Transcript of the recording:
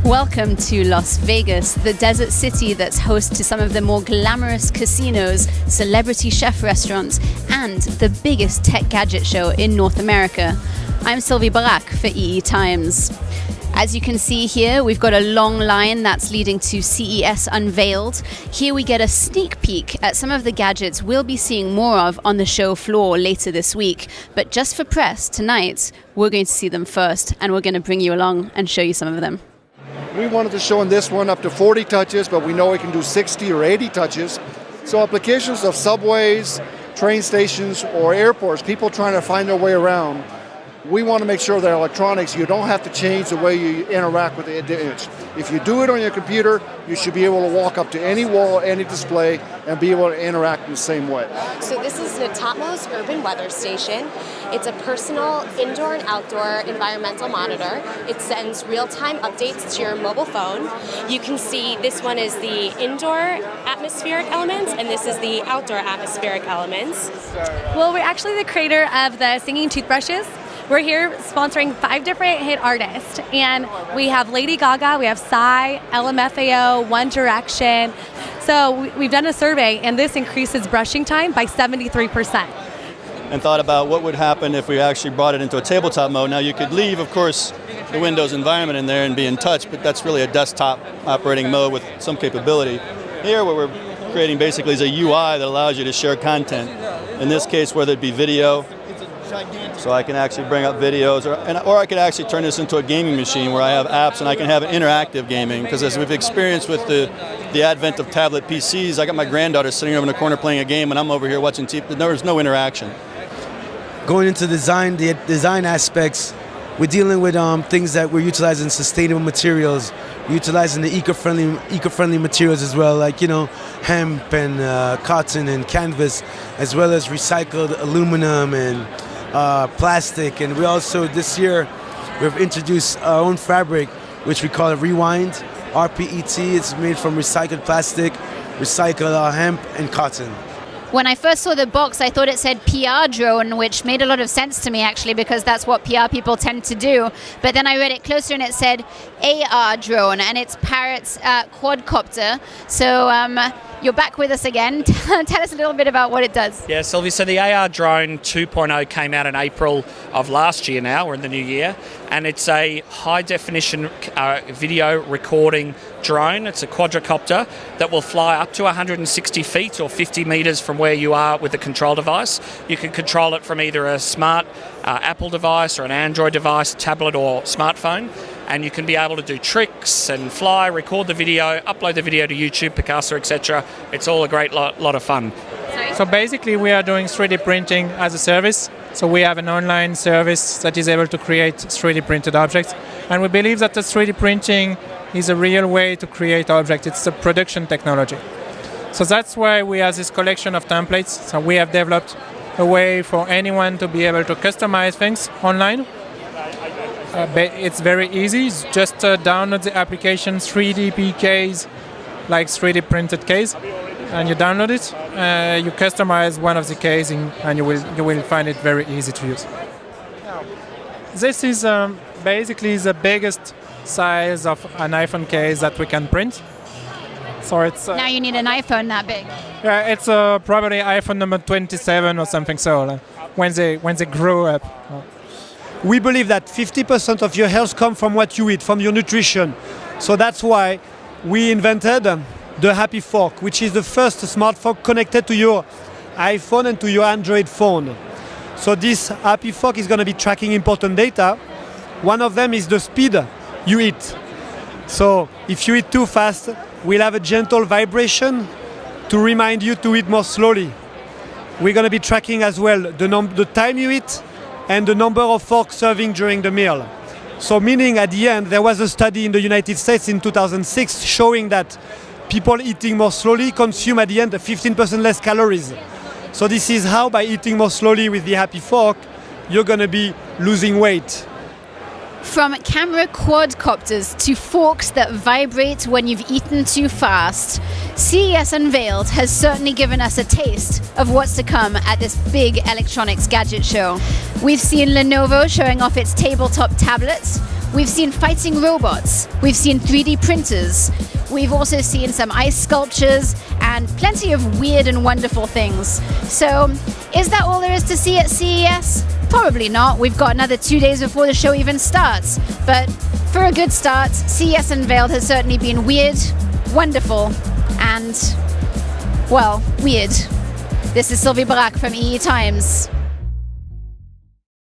Welcome to Las Vegas, the desert city that's host to some of the more glamorous casinos, celebrity chef restaurants, and the biggest tech gadget show in North America. I'm Sylvie Barak for EE Times. As you can see here, we've got a long line that's leading to CES Unveiled. Here we get a sneak peek at some of the gadgets we'll be seeing more of on the show floor later this week. But just for press, tonight, we're going to see them first, and we're going to bring you along and show you some of them. We wanted to show in this one up to 40 touches, but we know we can do 60 or 80 touches. So applications of subways, train stations, or airports, people trying to find their way around, we want to make sure that electronics, you don't have to change the way you interact with the image. If you do it on your computer, you should be able to walk up to any wall, any display, and be able to interact in the same way. So this is an Atmos Urban Weather Station. It's a personal indoor and outdoor environmental monitor. It sends real-time updates to your mobile phone. You can see this one is the indoor atmospheric elements, and this is the outdoor atmospheric elements. Well, we're actually the creator of the singing toothbrushes. We're here sponsoring 5 different hit artists, and we have Lady Gaga, we have Psy, LMFAO, One Direction. So we've done a survey, and this increases brushing time by 73%. And thought about what would happen if we actually brought it into a tabletop mode. Now you could leave, of course, the Windows environment in there and be in touch, but that's really a desktop operating mode with some capability. Here what we're creating basically is a UI that allows you to share content. In this case, whether it be video, so I can actually bring up videos, or I could actually turn this into a gaming machine where I have apps and I can have interactive gaming, because as we've experienced with the advent of tablet PCs, I got my granddaughter sitting over in the corner playing a game and I'm over here watching TV. There's no interaction. Going into design, the design aspects, we're dealing with things that we're utilizing sustainable materials, we're utilizing the eco-friendly materials as well, like hemp and cotton and canvas, as well as recycled aluminum and plastic. And we also this year we've introduced our own fabric, which we call Rewind, RPET. It's made from recycled plastic, recycled hemp and cotton. When I first saw the box, I thought it said PR drone, which made a lot of sense to me, actually, because that's what PR people tend to do. But then I read it closer and it said AR drone, and it's Parrot's Quadcopter. So you're back with us again. Tell us a little bit about what it does. Yeah, Sylvie, so the AR Drone 2.0 came out in April of last year now, we're in the new year, and it's a high-definition video recording drone. It's a quadricopter that will fly up to 160 feet or 50 meters from where you are with a control device. You can control it from either a smart Apple device or an Android device, tablet or smartphone. And you can be able to do tricks and fly, record the video, upload the video to YouTube, Picasa, etc. It's all a great lot of fun. So basically we are doing 3D printing as a service. So we have an online service that is able to create 3D printed objects. And we believe that the 3D printing is a real way to create objects. It's a production technology. So that's why we have this collection of templates. So we have developed a way for anyone to be able to customize things online. It's very easy. It's just download the application 3DP case, like 3D printed case, and you download it. You customize one of the case, and you will find it very easy to use. This is basically the biggest size of an iPhone case that we can print. So it's now you need an iPhone that big. Yeah, it's probably iPhone number 27 or something. So when they grow up. We believe that 50% of your health comes from what you eat, from your nutrition. So that's why we invented the Happy Fork, which is the first smart fork connected to your iPhone and to your Android phone. So this Happy Fork is going to be tracking important data. One of them is the speed you eat. So if you eat too fast, we'll have a gentle vibration to remind you to eat more slowly. We're going to be tracking as well the time you eat and the number of forks serving during the meal. So meaning at the end, there was a study in the United States in 2006 showing that people eating more slowly consume at the end 15% less calories. So this is how, by eating more slowly with the Happy Fork, you're going to be losing weight. From camera quadcopters to forks that vibrate when you've eaten too fast, CES Unveiled has certainly given us a taste of what's to come at this big electronics gadget show. We've seen Lenovo showing off its tabletop tablets. We've seen fighting robots. We've seen 3D printers. We've also seen some ice sculptures and plenty of weird and wonderful things. So, is that all there is to see at CES? Probably not. We've got another 2 days before the show even starts. But for a good start, CES Unveiled has certainly been weird, wonderful, and, well, weird. This is Sylvie Barak from EE Times.